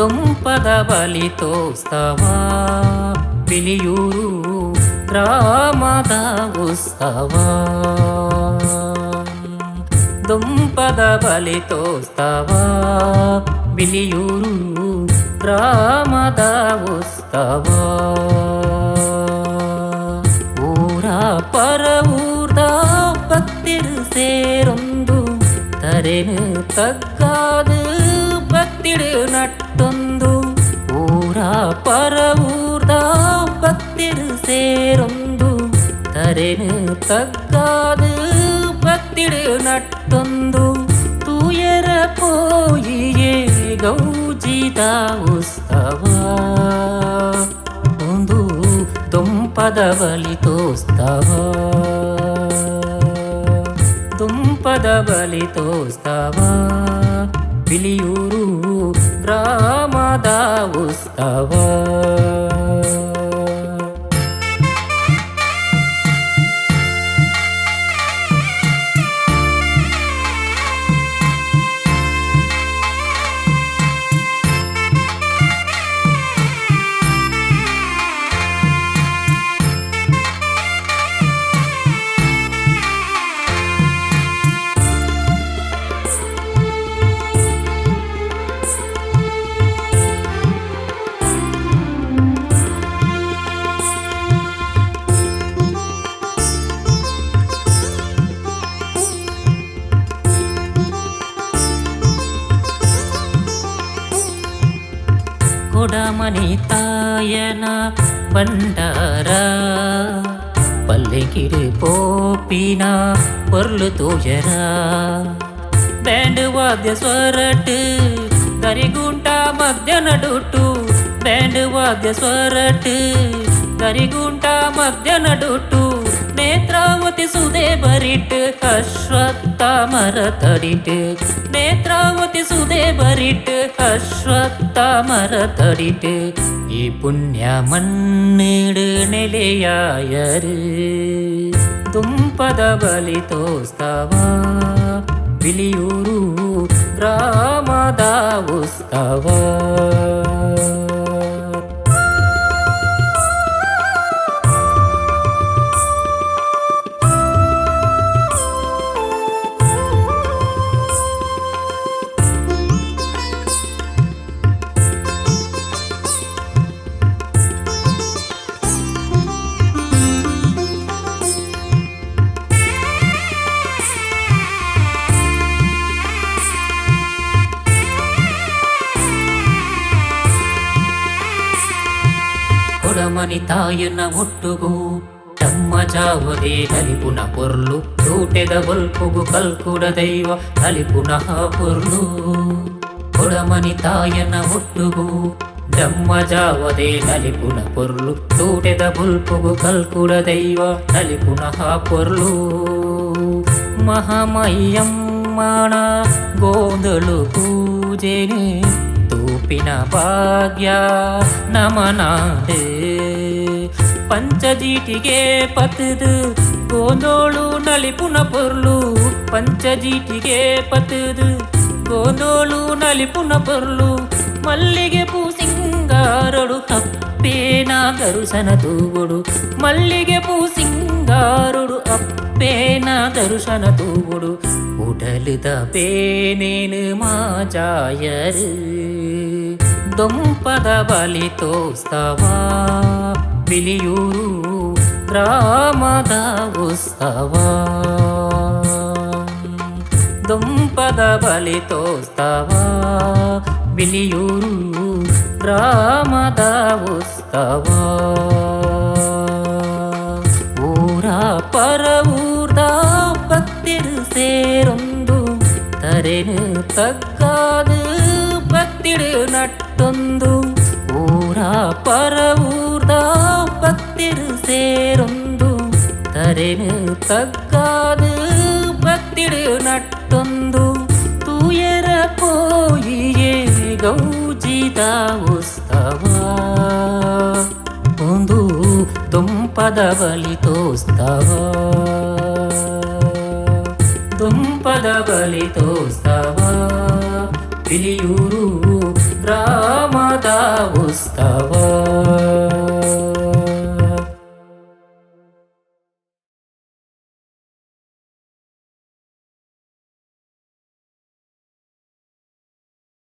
ದುಂಪದ ಬಲಿತೋತ್ಸವ ಬಿಲಿಯೂರು ಗ್ರಾಮದ ಉತ್ಸವ. ದುಂಪದ ಬಲಿತೋತ್ಸವ ಬಿಲಿಯೂರು ಗ್ರಾಮದ ಉತ್ಸವ. ಊರ ಪರ ಊರ್ದ ಭಕ್ತಿರು ಸೇರೊಂದು ತರೆನು ತಗ್ಗಾದು ಭಕ್ತಿಡು ನಟ್ಟೊಂದು. ಊರ ಪರ ಊರ್ದ ಭಕ್ತಿಡು ಸೇರೊಂದು ತರೆನು ತಗ್ಗಾದು ಭಕ್ತಿಡು ನಟ್ಟೊಂದು. ತೂಯರ ಪೋಯಿಯೇ ಗೌಜಿದ ಉತ್ಸವ ಒಂದು ದುಂಪದ ಬಲಿತೋತ್ಸವ. ದುಂಪದ ಬಲಿತೋತ್ಸವ ಬಿಲಿಯೂರು ಗ್ರಾಮದ ಉತ್ಸವ. ಕೊಡಮನಿ ತಾಯನ ಬಂಡಾರ ಪಲ್ಲೆಕಿಡು ಪೋಪಿನ பொருள் தோயர. ಬ್ಯಾಂಡ್ ವಾದ್ಯ ಸ್ವರಟ್ ದರಿಗುಂಟ ಮಧ್ಯ ನಡುಟು. ಬ್ಯಾಂಡ್ ವಾದ್ಯ ಸ್ವರಟ್ ದರಿಗುಂಟ ಮಧ್ಯ ನಡುಟು. ನೇತ್ರಾವತಿ ಸುದೆ ಬರಿಟ್ ಅಶ್ವತ್ಥಾಮರ ತಡಿಟ್. ನೇತ್ರಾವತಿ ಸುದೆ ಬರಿಟ್ ಅಶ್ವತ್ಥಾಮರ ತಡಿಟ್. ಈ ಪುಣ್ಯ ಮಣ್ಣಿಡು ನೆಲೆಯಾಯರು ದುಂಪದ ಬಲಿತೋತ್ಸವ ಬಿಲಿಯೂರು ಗ್ರಾಮದ ಉತ್ಸವ. ಕೊಡಮನಿ ತಾಯನ ಒಟ್ಟುಗು ತಮ್ಮ ಜಾವದೆ ನಲಿಪುನ ಪೊರ್ಲು. ತೂಟೆದ ಬಲ್ಪುಗು ಕಲ್ಕುಡ ದೈವ ನಲಿಪುನಃ ಪೊರ್ಲು. ಕೊಡಮನಿ ತಾಯನ ಒಟ್ಟುಗು ದಮ್ಮ ಜಾವದೆ ನಲಿಪುನ ಪೊರ್ಲು. ತೂಟೆದ ಬಲ್ಪುಗು ಕಲ್ಕುಡ ದೈವ ನಲಿಪುನಃ ಪೊರ್ಲು. ಮಹಾಮಯ್ಯಮ್ಮನ ಗೋಂದಳು ಪೂಜೆನೆ ತೂಪಿನ ಭಾಗ್ಯ ನಮನಾಡೆ. ಪಂಚಜೀಟಿಗೆ ಪತದು ಗೋಂದೋಳು ನಲಿಪುನ ಪೊರ್ಲು. ಪಂಚಜೀಟಿಗೆ ಪತದು ಗೋಂದೋಳು ನಲಿಪುನ ಪೊರ್ಲು. ಮಲ್ಲಿಗೆ ಪೂ ಸಿಂಗಾರಡು ಅಪ್ಪೇನ ದರುಶನ ತೂಗುಡು. ಮಲ್ಲಿಗೆ ಪೂ ಸಿಂಗಾರಡು ಅಪ್ಪೇನ ದರುಶನ ತೂಗುಡು. ಉಡಲುದ ಬೇನೇನು ಮಾಜಾಯರು ದುಂಪದ ಬಲಿತೋತ್ಸವ ಬಿಲಿಯೂರು ಗ್ರಾಮದ ಉತ್ಸವ. ದುಂಪದ ಬಲಿತೋತ್ಸವ ಬಿಲಿಯೂರು ಗ್ರಾಮದ ಉತ್ಸವ. ಊರ ಪರ ಊರ್ದ ಭಕ್ತಿರು ಸೇರೊಂದು ತರೆನು ತಗ್ಗಾದು ಭಕ್ತಿಡು ನಟ್ಟೊಂದು. ಊರ ಪರ ಊರ್ದ ಭಕ್ತಿರು ಸೇರೊಂದು ತರೆನು ತಗ್ಗಾದು ಭಕ್ತಿಡು ನಟ್ಟೊಂದು. ತೂಯರ ಪೋಯಿಯೇ ಗೌಜಿದ ಉತ್ಸವ ಒಂದು ದುಂಪದ ಬಲಿತೋತ್ಸವ. ದುಂಪದ ಬಲಿತೋತ್ಸವ ಬಿಲಿಯೂರು ಗ್ರಾಮದ ಉತ್ಸವ